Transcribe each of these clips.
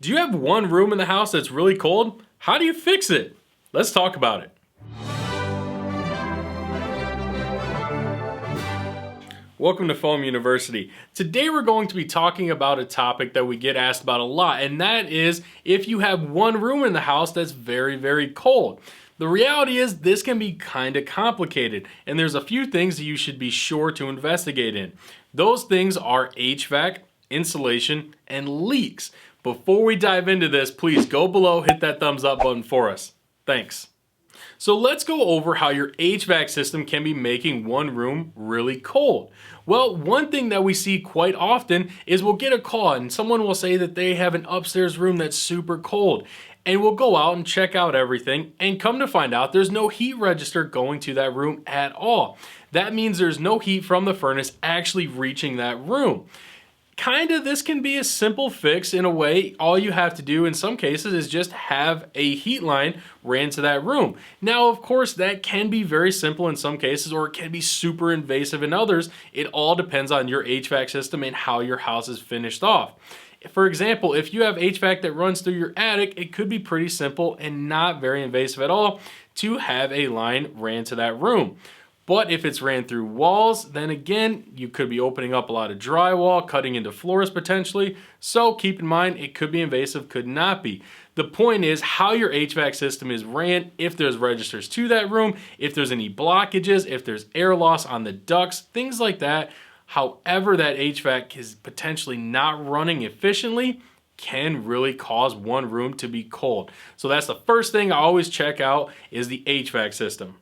Do you have one room in the house that's really cold? How do you fix it? Let's talk about it. Welcome to Foam University. Today we're going to be talking about a topic that we get asked about a lot, and that is if you have one room in the house that's very cold. The reality is this can be kind of complicated, and there's a few things that you should be sure to investigate in. Those things are HVAC, insulation, and leaks. Before we dive into this, please go below, hit that thumbs up button for us. Thanks. So let's go over how your HVAC system can be making one room really cold. Well, one thing that we see quite often is we'll get a call and someone will say that they have an upstairs room that's super cold. And we'll go out and check out everything and come to find out there's no heat register going to that room at all. That means there's no heat from the furnace actually reaching that room. This can be a simple fix in a way. All you have to do in some cases is just have a heat line ran to that room. Now, of course, that can be very simple in some cases, or it can be super invasive in others. It all depends on your HVAC system and how your house is finished off. For example, if you have HVAC that runs through your attic, it could be pretty simple and not very invasive at all to have a line ran to that room. But if it's ran through walls, then again, you could be opening up a lot of drywall, cutting into floors potentially. So keep in mind, it could be invasive, could not be. The point is how your HVAC system is ran, if there's registers to that room, if there's any blockages, if there's air loss on the ducts, things like that. However, that HVAC is potentially not running efficiently can really cause one room to be cold. So that's the first thing I always check out is the HVAC system.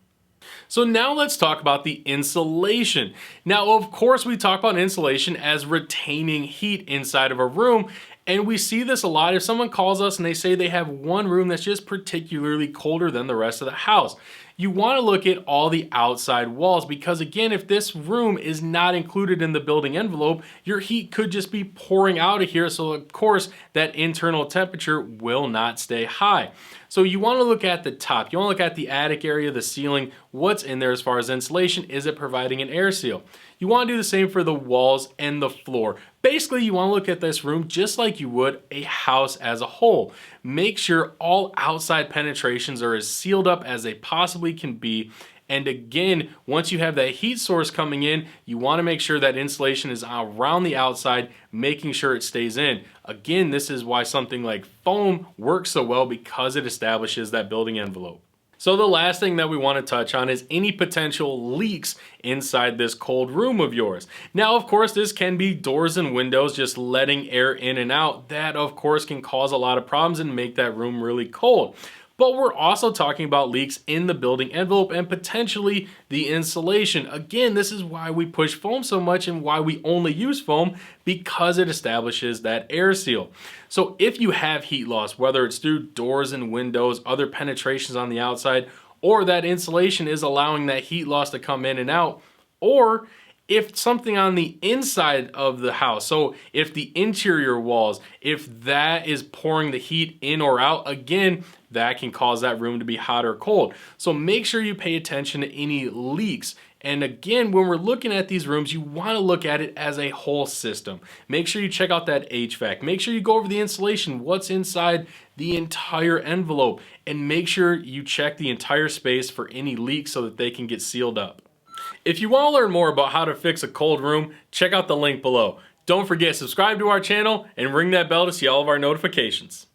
So now let's talk about the insulation. Now, of course, we talk about insulation as retaining heat inside of a room. And we see this a lot if someone calls us and they say they have one room that's just particularly colder than the rest of the house. You want to look at all the outside walls because again, if this room is not included in the building envelope, your heat could just be pouring out of here. So of course, that internal temperature will not stay high. So you want to look at the top. You want to look at the attic area, the ceiling, what's in there as far as insulation. Is it providing an air seal? You want to do the same for the walls and the floor. Basically, you want to look at this room just like you would a house as a whole. Make sure all outside penetrations are as sealed up as they possibly can be. And again, once you have that heat source coming in, you want to make sure that insulation is around the outside, making sure it stays in. Again, this is why something like foam works so well because it establishes that building envelope. So the last thing that we want to touch on is any potential leaks inside this cold room of yours. Now, of course, this can be doors and windows just letting air in and out. That, of course, can cause a lot of problems and make that room really cold. But we're also talking about leaks in the building envelope and potentially the insulation. Again, this is why we push foam so much and why we only use foam, because it establishes that air seal. So if you have heat loss, whether it's through doors and windows, other penetrations on the outside, or that insulation is allowing that heat loss to come in and out, or if something on the inside of the house, so if the interior walls, if that is pouring the heat in or out, again, that can cause that room to be hot or cold. So make sure you pay attention to any leaks. And again, when we're looking at these rooms, you want to look at it as a whole system. Make sure you check out that HVAC. Make sure you go over the insulation, what's inside the entire envelope, and make sure you check the entire space for any leaks so that they can get sealed up. If you want to learn more about how to fix a cold room, check out the link below. Don't forget, subscribe to our channel and ring that bell to see all of our notifications.